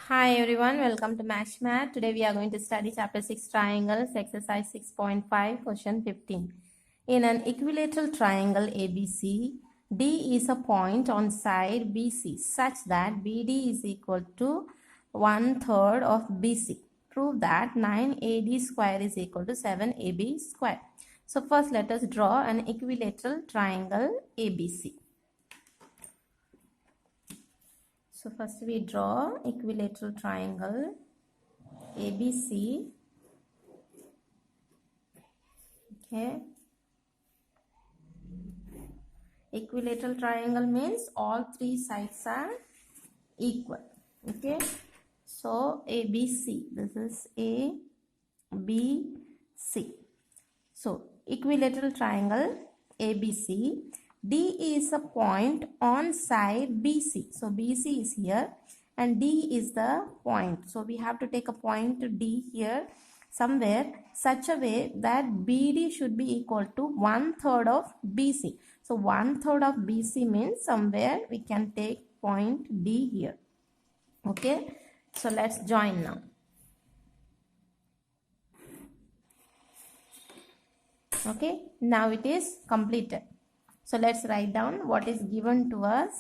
Hi everyone, welcome to Mash Math. Today we are going to study chapter 6 triangles, exercise 6.5, question 15. In an equilateral triangle ABC, D is a point on side BC such that BD is equal to 1/3 of BC. Prove that 9AD square is equal to 7AB square. So first let us draw an equilateral triangle ABC. So first we draw equilateral triangle ABC. Okay. Equilateral triangle means all three sides are equal. Okay. So ABC. This is ABC. So equilateral triangle ABC. D is a point on side BC. So BC is here and D is the point. So we have to take a point to D here somewhere such a way that BD should be equal to 1/3 of BC. So 1/3 of BC means somewhere we can take point D here. Okay. So let's join now. Okay. Now it is completed. So let's write down what is given to us.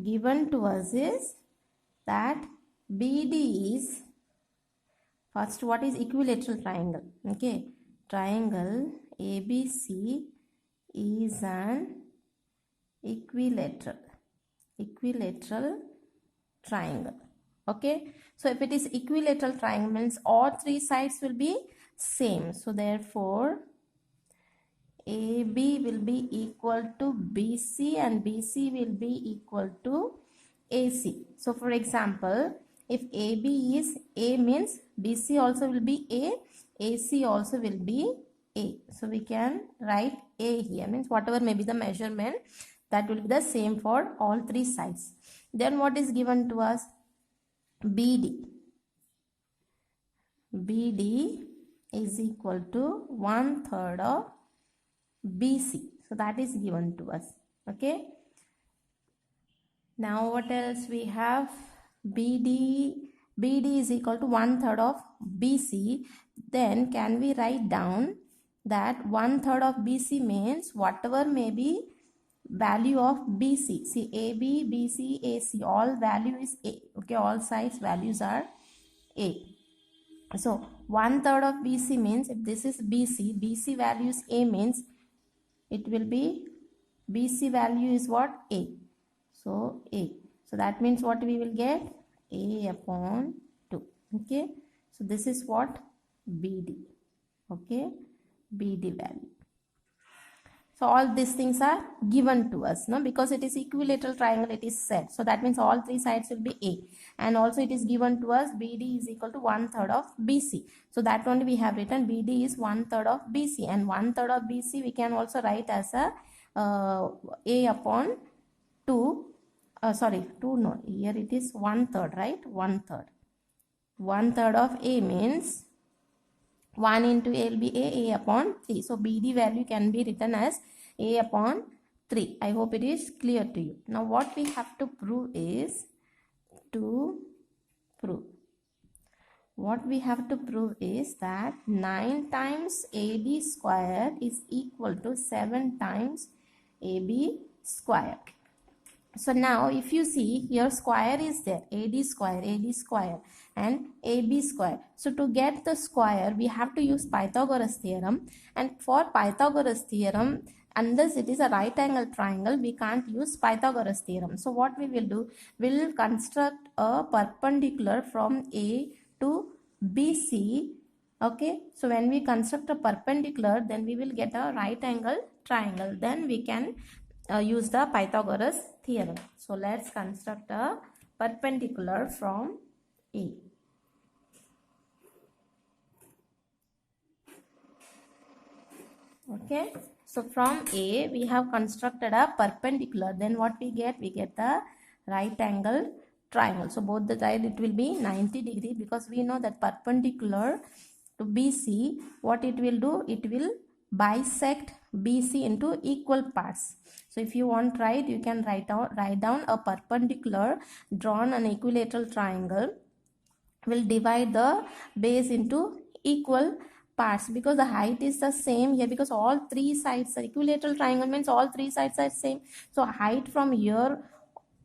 Given to us is that BD is, first what is equilateral triangle? Okay, triangle ABC is an equilateral triangle. Okay, so if it is equilateral triangle means all three sides will be same. So therefore AB will be equal to BC and BC will be equal to AC. So for example, if AB is A means BC also will be A, AC also will be A. So we can write A here, means whatever may be the measurement, that will be the same for all three sides. Then what is given to us? BD. BD is equal to 1/3 of BC. So that is given to us. Okay. Now what else we have? BD is equal to 1/3 of BC. Then can we write down that 1/3 of BC means whatever may be value of BC. See, AB, BC, AC, all value is A. Okay, all sides values are A. So 1/3 of BC means if this is BC, BC value is A means it will be BC value is what? A. So A. So that means what we will get? A upon 2. Okay. So this is what? BD. Okay. BD value. So all these things are given to us, no? Because it is equilateral triangle, it is said. So that means all three sides will be A. And also it is given to us BD is equal to 1/3 of BC. So that only we have written BD is 1/3 of BC. And 1/3 of BC we can also write as a A upon 2. Sorry, 2 no. Here it is 1/3, right? 1/3. 1/3 of A means 1 into A will be A upon 3. So BD value can be written as A upon 3. I hope it is clear to you. Now what we have to prove is what we have to prove is that 9 times AD square is equal to 7 times AB square. So now if you see here, square is there, AD square and AB square. So to get the square we have to use Pythagoras theorem, and for Pythagoras theorem, unless it is a right angle triangle, we can't use Pythagoras theorem. So what we will do, we will construct a perpendicular from A to BC. Okay, so when we construct a perpendicular, then we will get a right angle triangle. Then we can use the Pythagoras theorem. So let's construct a perpendicular from A. Okay, so from A we have constructed a perpendicular. Then what we get? We get the right angle triangle. So both the side it will be 90 degree, because we know that perpendicular to BC, what it will do? It will bisect BC into equal parts. So if you want right, you can write down a perpendicular drawn an equilateral triangle will divide the base into equal parts, because the height is the same here, because all three sides, the equilateral triangle means all three sides are same. So height from here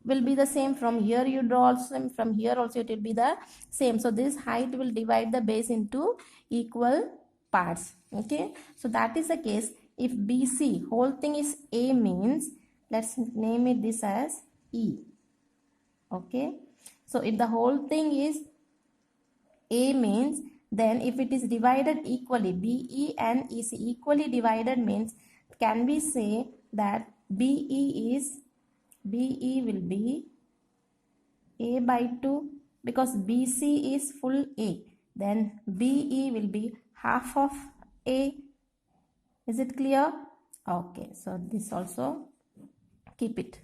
will be the same, from here you draw also, from here also it will be the same. So this height will divide the base into equal parts. Okay, so that is the case. If BC whole thing is A means, let's name it this as E. Okay, so if the whole thing is A means, then if it is divided equally, BE and EC equally divided means, can we say that BE will be A by 2, because BC is full A, then BE will be half of A. Is it clear? Okay, so this also keep it.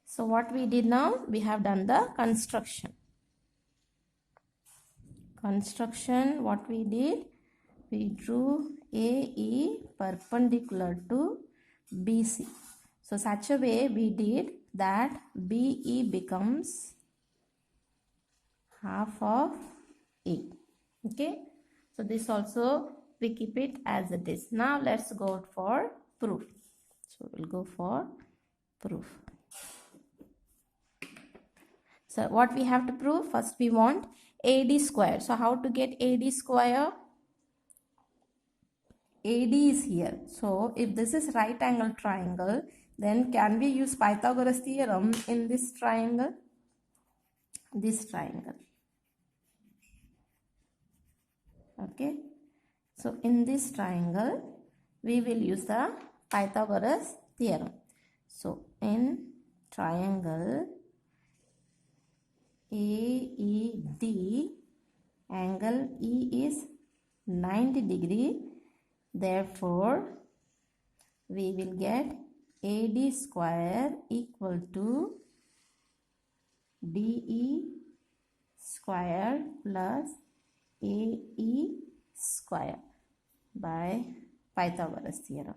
So what we did now, we have done the construction. What we did, we drew AE perpendicular to BC. So such a way we did that BE becomes half of A. Okay, so this also we keep it as it is. Now let's go for proof. So we'll go for proof. So what we have to prove, first we want AD square. So how to get AD square? AD is here. So if this is right angle triangle, then can we use Pythagoras theorem in this triangle? This triangle. Okay. So in this triangle, we will use the Pythagoras theorem. So in triangle AED, angle E is 90 degree. Therefore, we will get AD square equal to DE square plus AE square by Pythagoras theorem.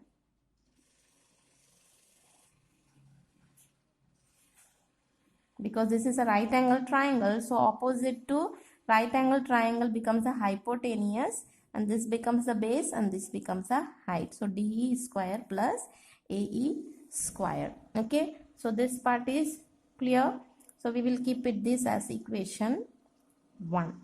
Because this is a right angle triangle, so opposite to right angle triangle becomes a hypotenuse, and this becomes the base and this becomes a height. So DE square plus AE square. Okay, so this part is clear. So we will keep it this as equation 1.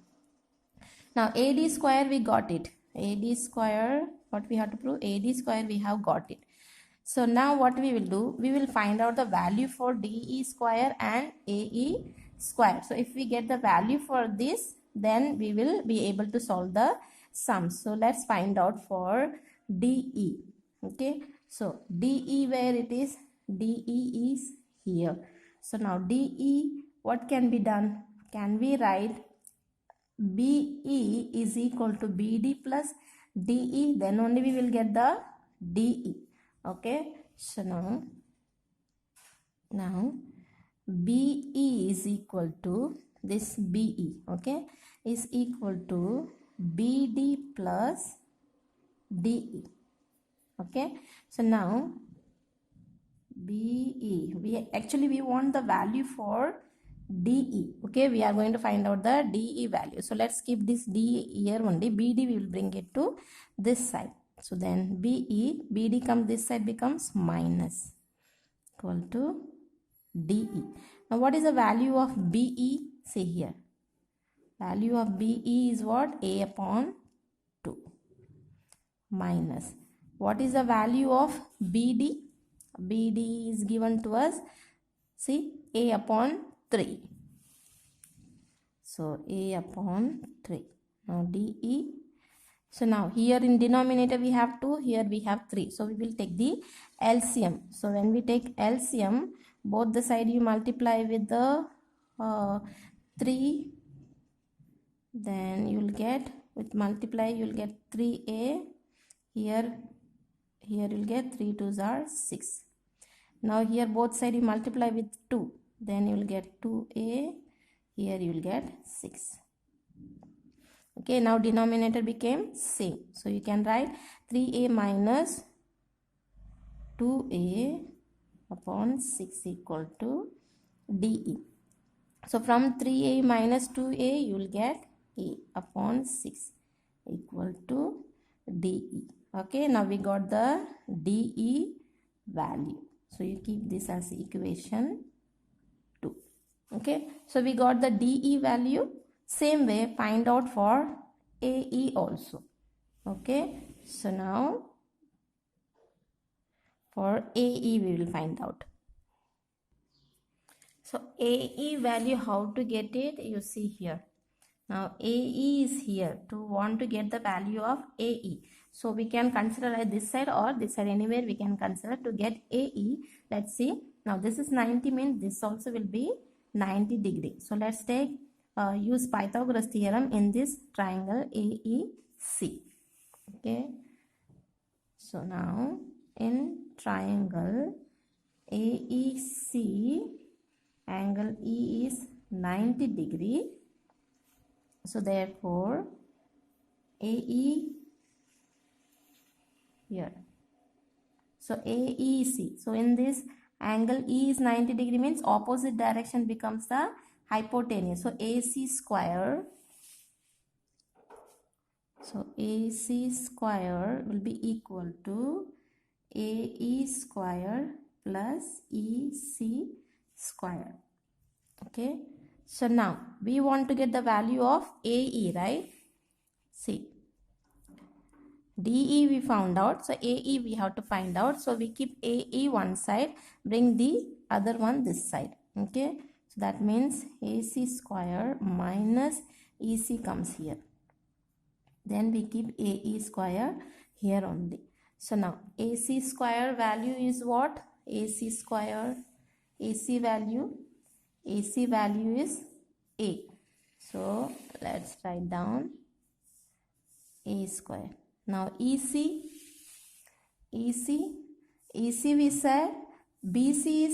Now AD square we got it. AD square, what we have to prove? AD square we have got it. So now what we will do, we will find out the value for DE square and AE square. So if we get the value for this, then we will be able to solve the sum. So let's find out for DE. Okay, so DE where it is? DE is here. So now DE, what can be done? Can we write BE is equal to BD plus DE? Then only we will get the DE. Okay, so now BE is equal to this BE, okay, is equal to BD plus DE. Okay, so now BE, we want the value for DE. Okay, we are going to find out the DE value. So let's keep this DE here only. BD we will bring it to this side. So then BD comes this side, becomes minus equal to DE. Now what is the value of BE? See here. Value of BE is what? A upon 2 minus. What is the value of BD? BD is given to us. See, A upon 3. So A upon 3. Now DE. So now here in denominator we have 2, here we have 3. So we will take the LCM. So when we take LCM, both the side you multiply with the 3. Then you will get, with multiply you will get 3A. Here you will get 3 2s are 6. Now here both side you multiply with 2. Then you will get 2A. Here you will get 6. Okay, now denominator became same. So you can write 3a minus 2a upon 6 equal to dE. So from 3a minus 2a you will get a upon 6 equal to dE. Okay, now we got the dE value. So you keep this as equation 2. Okay, so we got the dE value. Same way find out for AE also. Okay, so now for AE we will find out. So AE value, how to get it? You see here. Now AE is here. To want to get the value of AE. So we can consider like this side or this side, anywhere we can consider to get AE. Let's see. Now this is 90 means this also will be 90 degree. So let's take use Pythagoras theorem in this triangle AEC. Okay. So now in triangle AEC, angle E is 90 degree. So therefore AE here. So AEC. So in this angle E is 90 degree means opposite direction becomes the hypotenuse. So AC square. So AC square will be equal to AE square plus EC square. Okay. So now we want to get the value of AE, right? See. DE we found out, so AE we have to find out. So we keep AE one side, bring the other one this side. Okay, so that means AC square minus EC comes here. Then we keep AE square here only. So now AC square value is what? AC square, AC value is A. So let's write down A square. Now EC we said BC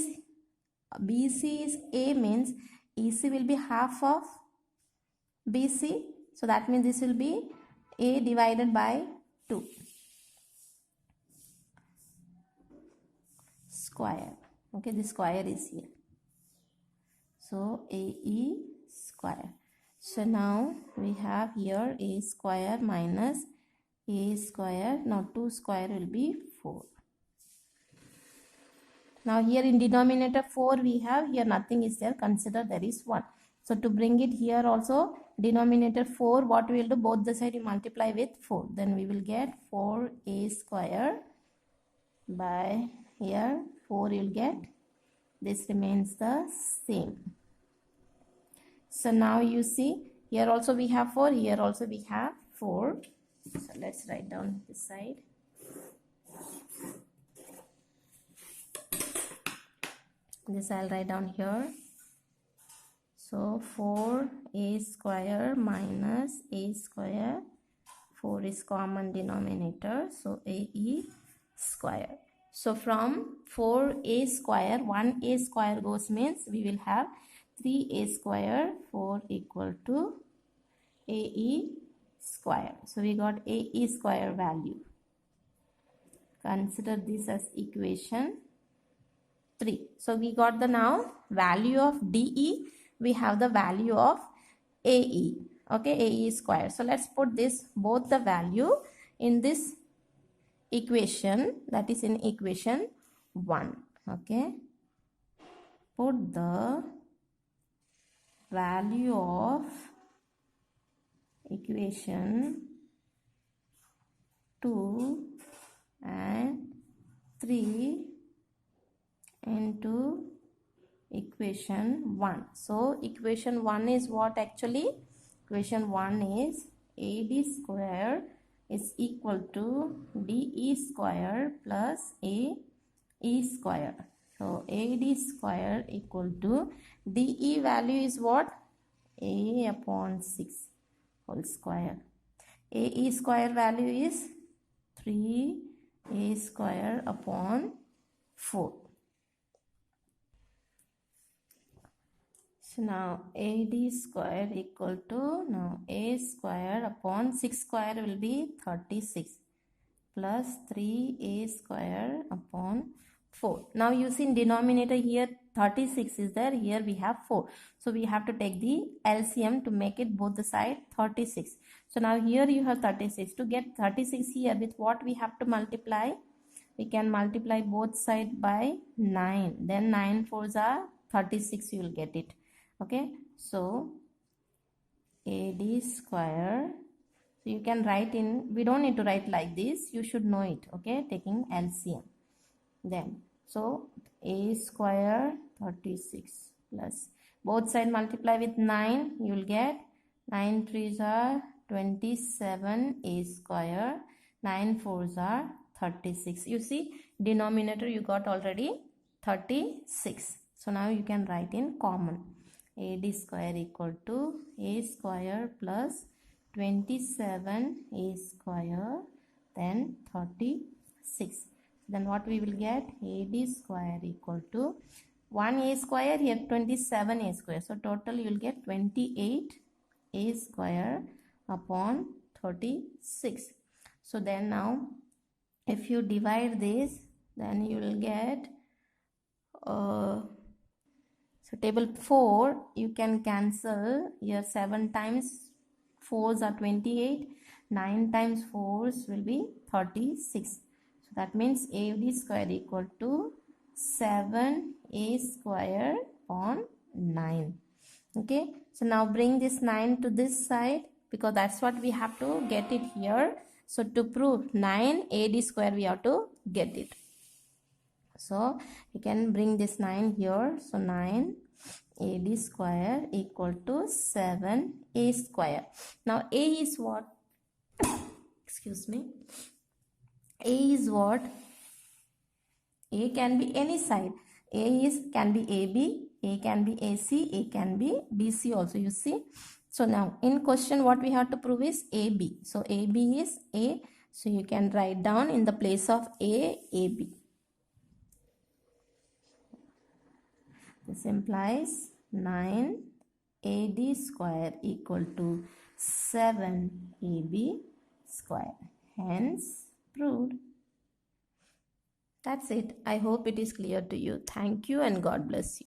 is A means EC will be half of BC. So that means this will be A divided by 2 square. Okay, the square is here. So AE square. So now we have here A square minus A square. Now 2 square will be 4. Now here in denominator 4 we have, here nothing is there, consider there is 1. So to bring it here also, denominator 4, what we will do, both the side you multiply with 4. Then we will get 4A square by here 4 you will get, this remains the same. So now you see, here also we have 4, here also we have 4. So let's write down this side. This I'll write down here. So 4A square minus A square. 4 is common denominator. So AE square. So from 4A square, 1A square goes means we will have 3A square, 4 equal to AE square. So we got AE square value. Consider this as equation 3. So we got the now value of DE. We have the value of AE. Okay, AE square. So let's put this both the value in this equation, that is in equation 1. Okay. Put the value of equation 2 and 3 into equation 1. So equation 1 is what actually? Equation 1 is AD square is equal to DE square plus AE square. So AD square equal to DE value is what? A upon 6 whole square. AE square value is 3A square upon 4. So now AD square equal to, now A square upon 6 square will be 36 plus 3A square upon 4. Now you see in denominator here 36 is there, here we have 4. So we have to take the LCM to make it both the side 36. So now here you have 36. To get 36 here, with what we have to multiply? We can multiply both side by 9. Then 9 4s are 36, you will get it. Okay, so AD square, so you can write in, we don't need to write like this, you should know it, okay, taking LCM. Then so A square 36 plus both side multiply with 9, you will get 9 3s are 27 A square, 9 4s are 36. You see denominator you got already 36. So now you can write in common. AD square equal to A square plus 27 A square, then 36. Then what we will get? AD square equal to 1 A square, here 27 A square. So total you will get 28 A square upon 36. So then now if you divide this, then you will get so table 4, you can cancel here 7 times 4s are 28, 9 times 4s will be 36. So that means AD square equal to 7A square upon 9. Okay, so now bring this 9 to this side because that's what we have to get it here. So to prove 9 AD square we have to get it. So you can bring this 9 here. So 9 AD square equal to 7A square. Now A is what? Excuse me. A is what? A can be any side. A can be AB, A can be AC, A can be BC also, you see. So now in question what we have to prove is AB. So AB is A. So you can write down in the place of A, AB. This implies 9 AD square equal to 7 AB square. Hence proved. That's it. I hope it is clear to you. Thank you and God bless you.